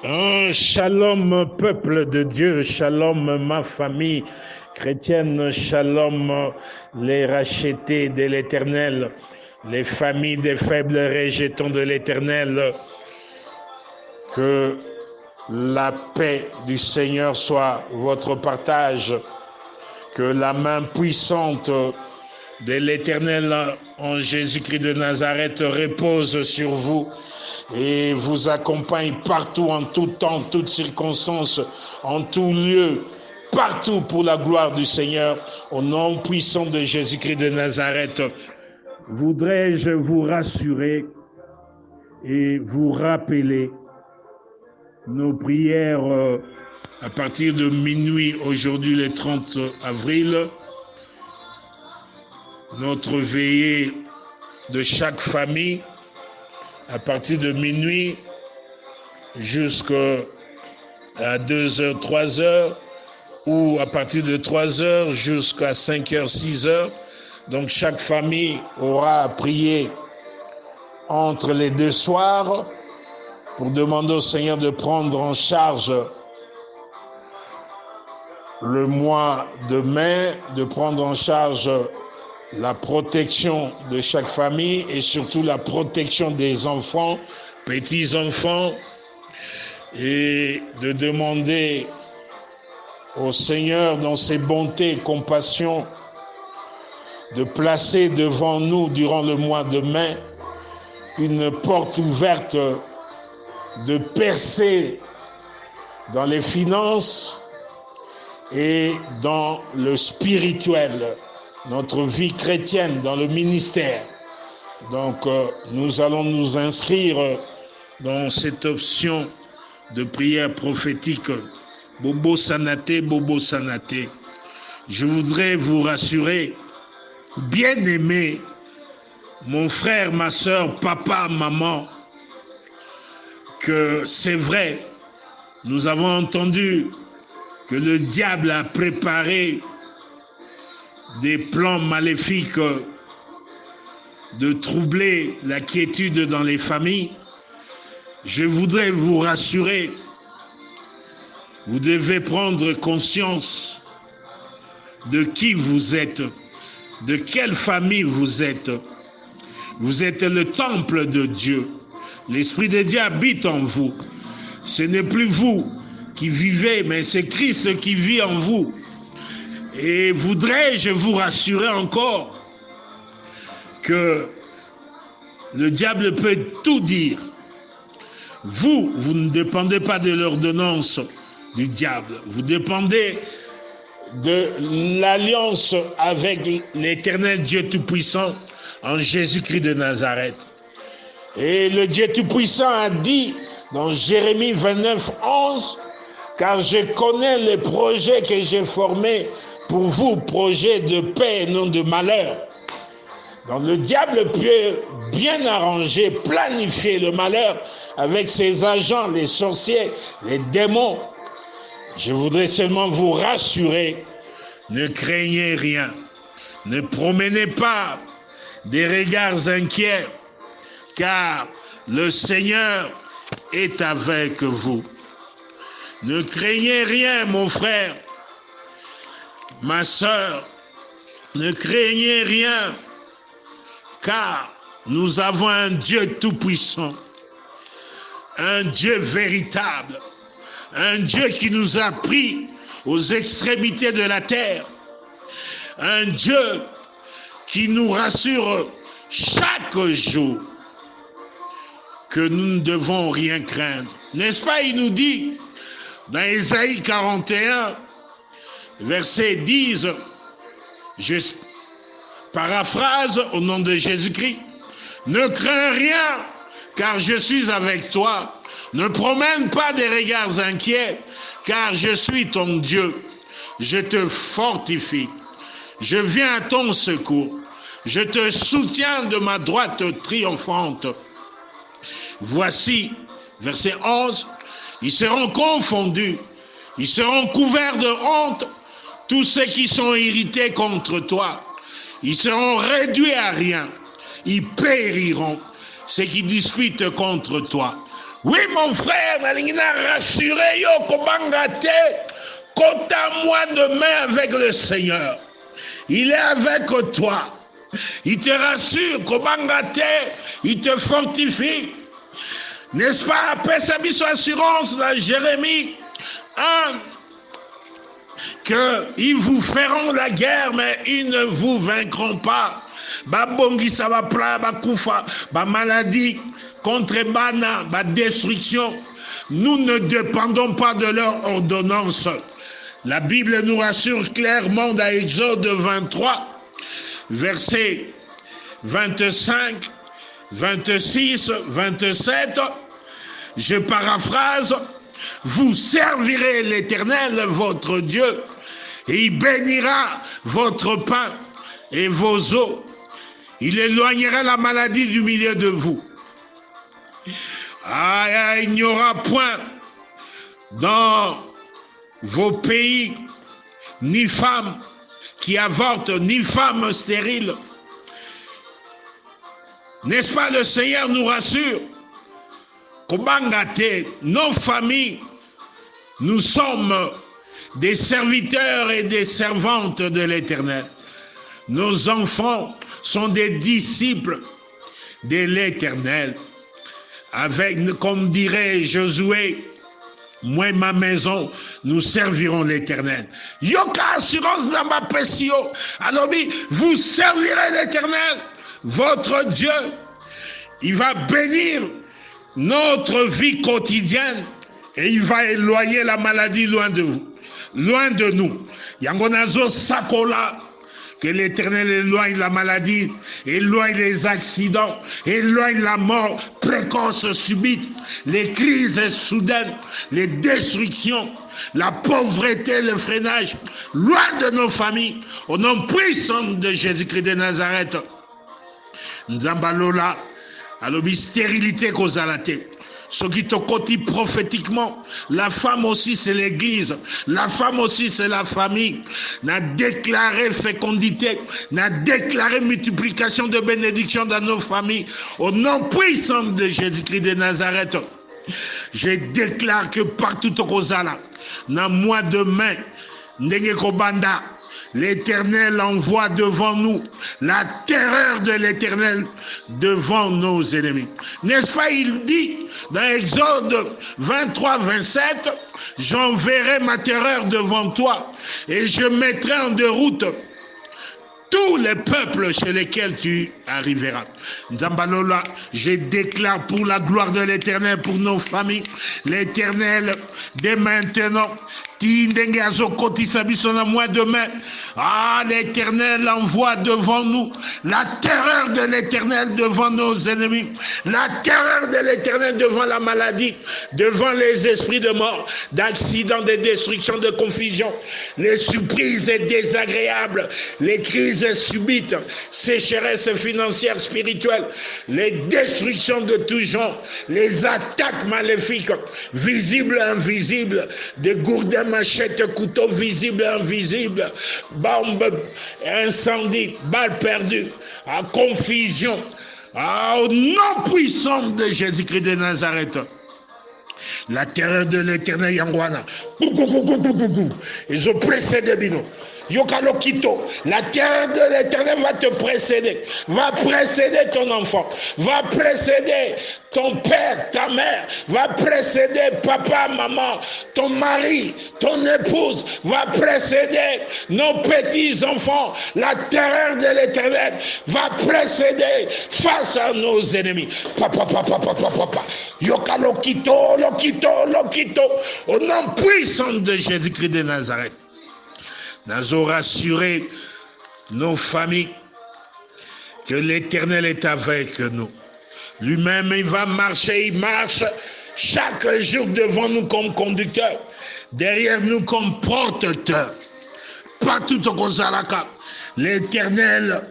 Shalom, peuple de Dieu, shalom, ma famille chrétienne, shalom, les rachetés de l'Éternel, les familles des faibles rejetons de l'Éternel. Que la paix du Seigneur soit votre partage, que la main puissante de l'Éternel en Jésus-Christ de Nazareth repose sur vous et vous accompagne partout, en tout temps, en toutes circonstances, en tout lieu, partout pour la gloire du Seigneur, au nom puissant de Jésus-Christ de Nazareth. Voudrais-je vous rassurer et vous rappeler nos prières à partir de minuit, aujourd'hui le 30 avril, notre veillée de chaque famille à partir de minuit jusqu'à 2h, 3h, ou à partir de 3h jusqu'à 5h, 6h. Donc chaque famille aura à prier entre les deux soirs pour demander au Seigneur de prendre en charge le mois de mai, de prendre en charge la protection de chaque famille et surtout la protection des enfants, petits-enfants, et de demander au Seigneur, dans ses bontés et compassions, de placer devant nous, durant le mois de mai, une porte ouverte, de percer dans les finances et dans le spirituel, notre vie chrétienne, dans le ministère. Donc nous allons nous inscrire dans cette option de prière prophétique. Bobo Sanaté, Bobo Sanaté. Je voudrais vous rassurer, bien-aimés, mon frère, ma soeur, papa, maman, que c'est vrai, nous avons entendu que le diable a préparé des plans maléfiques de troubler la quiétude dans les familles. Je voudrais vous rassurer, vous devez prendre conscience de qui vous êtes, de quelle famille vous êtes. Vous êtes le temple de Dieu. L'Esprit de Dieu habite en vous. Ce n'est plus vous qui vivez, mais c'est Christ qui vit en vous. Et voudrais-je vous rassurer encore que le diable peut tout dire. Vous ne dépendez pas de l'ordonnance du diable. Vous dépendez de l'alliance avec l'Éternel Dieu Tout-Puissant en Jésus-Christ de Nazareth. Et le Dieu Tout-Puissant a dit dans Jérémie 29, 11, « Car je connais les projets que j'ai formés pour vous, projets de paix et non de malheur. » Donc le diable peut bien arranger, planifier le malheur avec ses agents, les sorciers, les démons. Je voudrais seulement vous rassurer, ne craignez rien, ne promenez pas des regards inquiets, car le Seigneur est avec vous. Ne craignez rien, mon frère, ma soeur, ne craignez rien, car nous avons un Dieu tout-puissant, un Dieu véritable, un Dieu qui nous a pris aux extrémités de la terre, un Dieu qui nous rassure chaque jour que nous ne devons rien craindre. N'est-ce pas, il nous dit dans Ésaïe 41, verset 10, je paraphrase au nom de Jésus-Christ, « Ne crains rien, car je suis avec toi. Ne promène pas des regards inquiets, car je suis ton Dieu. Je te fortifie. Je viens à ton secours. Je te soutiens de ma droite triomphante. » Voici, verset 11, ils seront confondus, ils seront couverts de honte, tous ceux qui sont irrités contre toi. Ils seront réduits à rien, ils périront, ceux qui discutent contre toi. Oui, mon frère, rassuré, yo, kobangate, kota moi demain avec le Seigneur. Il est avec toi. Il te rassure, kobangate, il te fortifie. N'est-ce pas? Après sa mise assurance dans Jérémie 1, qu'ils vous feront la guerre, mais ils ne vous vaincront pas. Babongi ça va pla, bakufa, ba maladie, contre bana, ba destruction. Nous ne dépendons pas de leur ordonnance. La Bible nous rassure clairement dans Exode 23, versets 25, 26, 27. Je paraphrase. Vous servirez l'Éternel, votre Dieu, et il bénira votre pain et vos eaux. Il éloignera la maladie du milieu de vous. Il n'y aura point dans vos pays ni femme qui avorte, ni femme stérile. N'est-ce pas, le Seigneur nous rassure? Kobangate, nos familles, nous sommes des serviteurs et des servantes de l'Éternel. Nos enfants sont des disciples de l'Éternel. Avec, comme dirait Josué, moi et ma maison, nous servirons l'Éternel. Yoka assurance dans ma pessio. Alors, vous servirez l'Éternel, votre Dieu. Il va bénir notre vie quotidienne et il va éloigner la maladie loin de vous, loin de nous. Yangonazo sakola, que l'Éternel éloigne la maladie, éloigne les accidents, éloigne la mort précoce subite, les crises soudaines, les destructions, la pauvreté, le freinage, loin de nos familles, au nom puissant de Jésus-Christ de Nazareth. Nzambalola, alobi stérilité kozalate. Ce qui te cotise prophétiquement, la femme aussi c'est l'église, la femme aussi c'est la famille. N'a déclaré fécondité, n'a déclaré multiplication de bénédictions dans nos familles. Au nom puissant de Jésus-Christ de Nazareth, je déclare que partout au Kozala, dans mois de mai, Ndenge Kobanda, l'Éternel envoie devant nous la terreur de l'Éternel devant nos ennemis. N'est-ce pas, il dit dans Exode 23, 27, j'enverrai ma terreur devant toi et je mettrai en déroute tous les peuples chez lesquels tu arriveras. Nzambalola, je déclare pour la gloire de l'Éternel, pour nos familles, l'Éternel, dès maintenant, l'Éternel envoie devant nous la terreur de l'Éternel devant nos ennemis, la terreur de l'Éternel devant la maladie, devant les esprits de mort, d'accidents, de destruction, de confusion, les surprises désagréables, les crises subites, sécheresse financière, spirituelle, les destructions de tout genre, les attaques maléfiques, visibles et invisibles, des gourdins, machettes, couteaux, visibles et invisibles, bombes, incendies, balles perdues, à confusion, au nom puissant de Jésus-Christ de Nazareth. La terreur de l'Éternel Yangwana. Ils ont précédé Bino. Yokalokito, la terreur de l'Éternel va te précéder, va précéder ton enfant, va précéder ton père, ta mère, va précéder papa, maman, ton mari, ton épouse, va précéder nos petits-enfants. La terreur de l'Éternel va précéder face à nos ennemis. Papa, Yokalokito, lokito, au nom puissant de Jésus-Christ de Nazareth. Nous avons rassuré nos familles que l'Éternel est avec nous. Lui-même, il va marcher, il marche chaque jour devant nous comme conducteur, derrière nous comme porteur. Partout au Kozalaka, l'Éternel,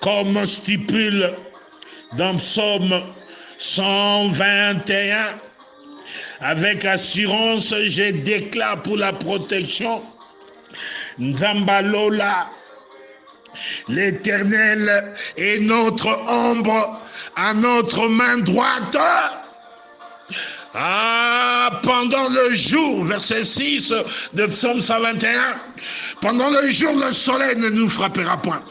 comme stipule dans Psaume 121, avec assurance, je déclare pour la protection. Nzambalola, l'Éternel est notre ombre à notre main droite. Ah, pendant le jour, verset 6 de Psaume 121, pendant le jour, le soleil ne nous frappera point.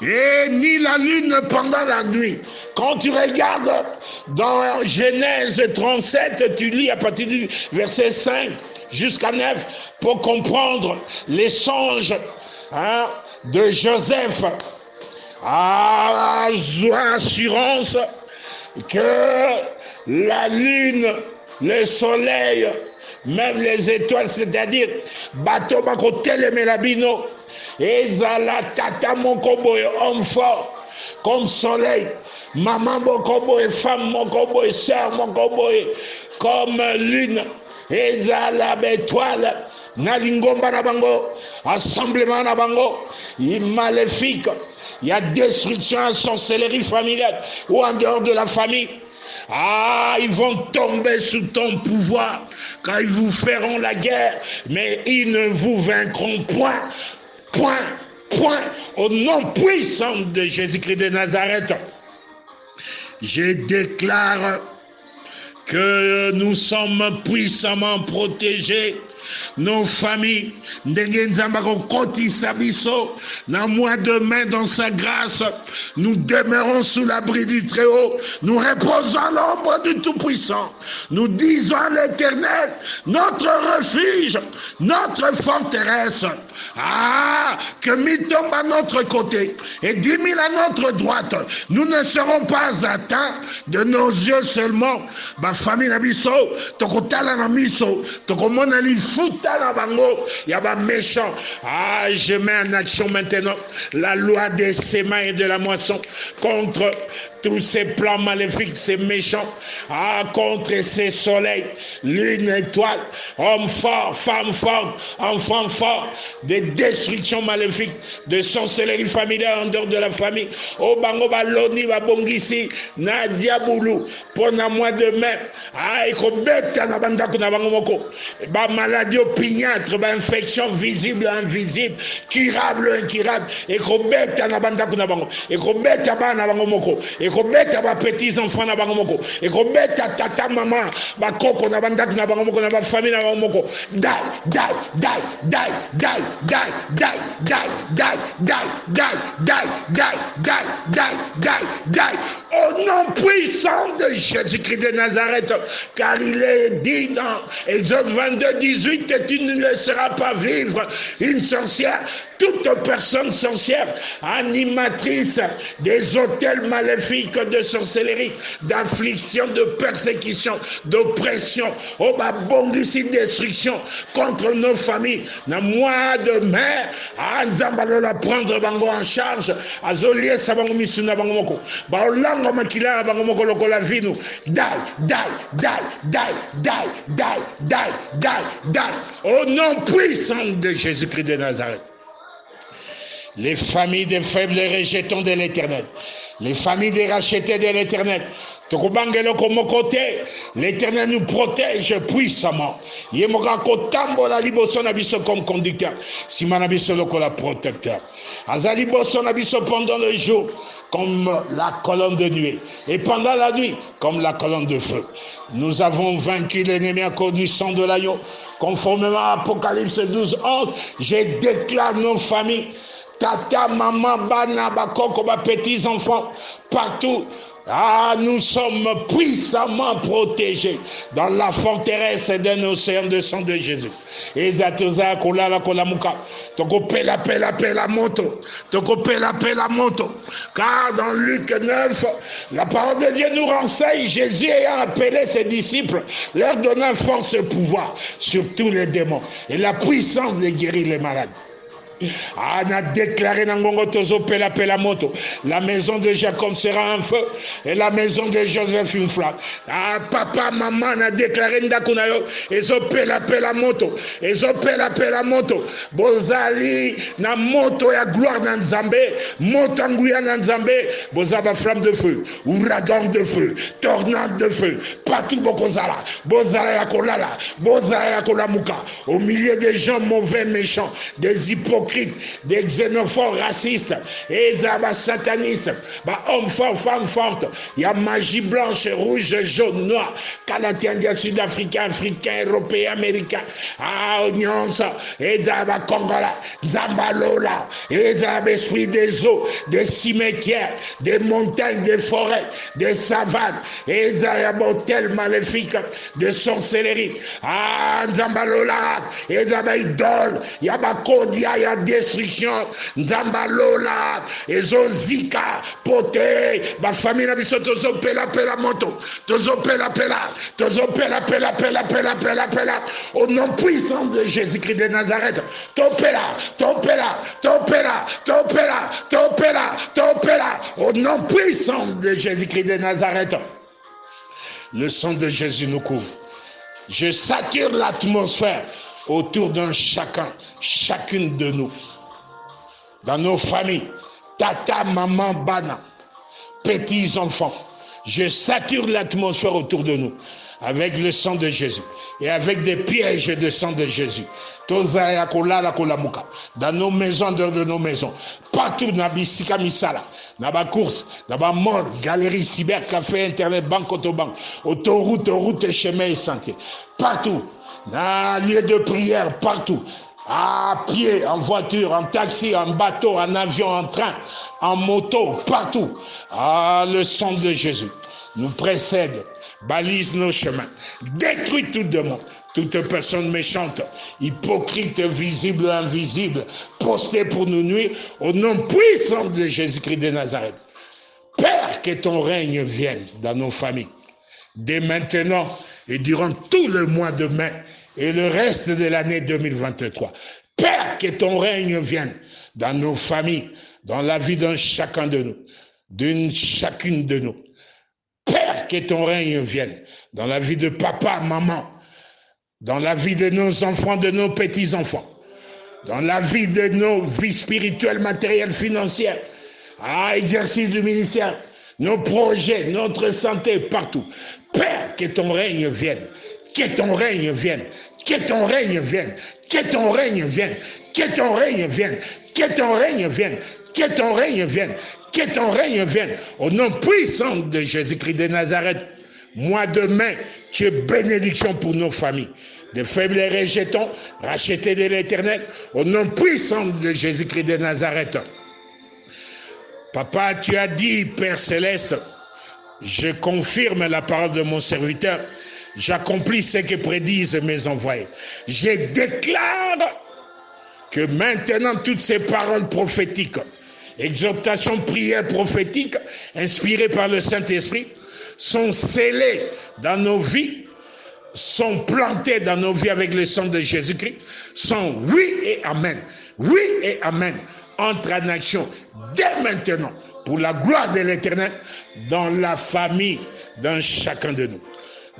Et ni la lune pendant la nuit. Quand tu regardes dans Genèse 37, tu lis à partir du verset 5 jusqu'à 9 pour comprendre les songes de Joseph. Assurance que la lune, le soleil, même les étoiles, c'est-à-dire bateau bakotele melabino, ezala tata mokobo et homme fort comme soleil, maman mokobo et femme mokobo et sœur mokobo et comme lune, ezala étoile na lingomba na bango, assemblement na bango, maléfique. Il y a destruction, sorcellerie familiale ou en dehors de la famille. Ils vont tomber sous ton pouvoir quand ils vous feront la guerre, mais ils ne vous vaincront point, au nom puissant de Jésus-Christ de Nazareth. Je déclare que nous sommes puissamment protégés. Nos familles, na mois de mai dans sa grâce, nous demeurons sous l'abri du Très-Haut, nous reposons à l'ombre du Tout-Puissant, nous disons à l'Éternel, notre refuge, notre forteresse, que 1000 tombent à notre côté et 10 000 à notre droite, nous ne serons pas atteints de nos yeux seulement. Ma famille na biso, tokotala na miso, tokomona li futa na bango, yaba méchant. Je mets en action maintenant la loi des sémins et de la moisson contre tous ces plans maléfiques, ces méchants, contre ces soleils, lune, étoile, homme fort, femme forte, enfant fort, des destructions maléfiques, de sorcellerie familiale en dehors de la famille. O bango baloni babongisi na diaboulou pour na mois de mai. Ekobeta na bandako na bango moko. Ba maladie opiniâtre, ba infection visible, invisible, curable, incurable. Ekobeta na bandako na bango. Ekobeta ba na bango moko. Ekobeta ba petits enfants na bango moko. Ekobeta tata maman, ba koko na bandako na bango moko, na ba famille na bango moko. Die. Au nom puissant de Jésus-Christ de Nazareth, car il est dit dans Exode 22, 18 que tu ne laisseras pas vivre une sorcière, toute personne sorcière, animatrice des hôtels maléfiques de sorcellerie, d'affliction, de persécution, d'oppression, bongisi destruction contre nos familles. Na mois de mai, Nzambalo la prendre bango en charge, azolie sabango misuna bango moko, baolango makila bango moko lokola vinu, die. Au nom puissant de Jésus-Christ de Nazareth. Les familles des faibles les rejetons de l'Éternel. Les familles des rachetés de l'Éternel. L'Éternel nous protège puissamment. Comme conducteur. Comme protecteur. Pendant le jour, comme la colonne de nuit. Et pendant la nuit, comme la colonne de feu. Nous avons vaincu l'ennemi à cause du sang de l'agneau. Conformément à Apocalypse 12, 11, je déclare nos familles. Tata, maman, bana, bakoko, petits enfants, partout. Nous sommes puissamment protégés dans la forteresse d'un océan de sang de Jésus. Et zatoza kolala kolamuka. Toko pela moto. Toko pela moto. Car dans Luc 9, la parole de Dieu nous renseigne. Jésus ayant appelé ses disciples, leur donnant force et pouvoir sur tous les démons et la puissance de guérir les malades. On a déclaré la moto. La maison de Jacob sera un feu et la maison de Joseph une flamme. Papa, maman, on a déclaré ndakunayo. La moto. Bozali na moto ya gloire na Nzambe, moto nguya na Nzambe, bozaba flamme de feu, ouragan de feu, tornade de feu, partout bokozala, bozala ya kolala, bozala ya kolamuka, au milieu des gens mauvais, méchants, des hypocrites hypocrites, des xénophobes racistes, et des satanistes, hommes forts, femmes fortes, il y a magie blanche, rouge, jaune, noir, canadien, sud-africain, africain, européen, américain, oignons, et des Congola, Zambalola, et des esprits des eaux, des cimetières, des montagnes, des forêts, des savanes, et des hôtels maléfiques, de sorcellerie, Zambalola, et des idoles, il y a Kodia, il y a destruction, Zambalola, et Zozika, poté, ma famille n'a pas besoin de pela moto, pela, au nom puissant de Jésus-Christ de Nazareth, topela, au nom puissant de Jésus-Christ de Nazareth. Le sang de Jésus nous couvre. Je sature l'atmosphère autour d'un chacun, chacune de nous, dans nos familles, tata, maman, bana, petits enfants. Je sature l'atmosphère autour de nous avec le sang de Jésus et avec des pièges de sang de Jésus. Dans nos maisons, dehors de nos maisons, partout, dans la misala, dans la course, dans la mall, galerie, cyber, café, internet, banque, autobanque, autoroute, chemin et sentier. Partout, dans lieu de prière, partout. À pied, en voiture, en taxi, en bateau, en avion, en train, en moto, partout. Le sang de Jésus nous précède, balise nos chemins, détruit tout démon, toute personne méchante, hypocrite, visible, invisible, postée pour nous nuire, au nom puissant de Jésus-Christ de Nazareth. Père, que ton règne vienne dans nos familles, dès maintenant et durant tout le mois de mai et le reste de l'année 2023. Père, que ton règne vienne dans nos familles, dans la vie d'un chacun de nous, d'une chacune de nous. Père, que ton règne vienne dans la vie de papa, maman, dans la vie de nos enfants, de nos petits-enfants, dans la vie de nos vies spirituelles, matérielles, financières, exercice du ministère, nos projets, notre santé, partout. Père, que ton règne vienne, que ton règne vienne, que ton règne vienne, que ton règne vienne, que ton règne vienne, que ton règne vienne, que ton règne vienne, que ton règne vienne, au nom puissant de Jésus-Christ de Nazareth. Mois de mai, tu es bénédiction pour nos familles. Des faibles et rejetons, rachetés de l'Éternel, au nom puissant de Jésus-Christ de Nazareth. Papa, tu as dit, Père Céleste, je confirme la parole de mon serviteur, j'accomplis ce que prédisent mes envoyés. Je déclare que maintenant toutes ces paroles prophétiques, exhortations, prières prophétiques, inspirées par le Saint-Esprit, sont scellées dans nos vies, sont plantées dans nos vies avec le sang de Jésus-Christ, sont oui et amen, entre en action dès maintenant pour la gloire de l'Éternel dans la famille d'un chacun de nous,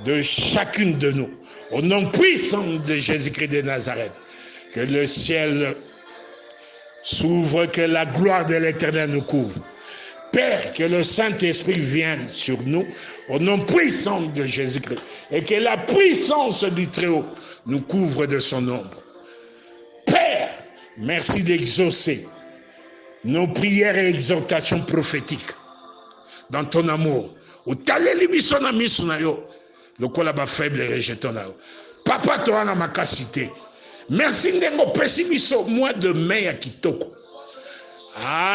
de chacune de nous, au nom puissant de Jésus-Christ de Nazareth. Que le ciel s'ouvre, que la gloire de l'Éternel nous couvre. Père, que le Saint-Esprit vienne sur nous au nom puissant de Jésus-Christ et que la puissance du Très-Haut nous couvre de son ombre. Père, merci d'exaucer nos prières et exhortations prophétiques dans ton amour. Papa, toi, na makasité. Merci ndengo pesi biso mois de mai ya kitoko.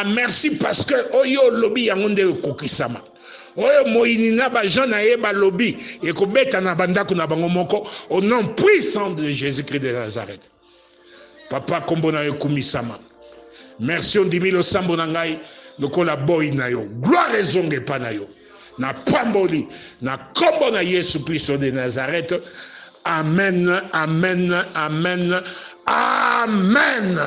Merci parce que oyo lobi yango nde kokisama. Oyo moyini na ba Jean na ye ba lobi e ko beta na bandako na bango moko au nom puissant de Jésus-Christ de Nazareth. Papa kombo na yo kumisama. Merci on dimi lo sambo na ngai lokola boy na yo. Gloire ezonge pa na yo. Na pamboli na kombo na Yesu Kristo de Nazareth. Amen, amen, amen, amen.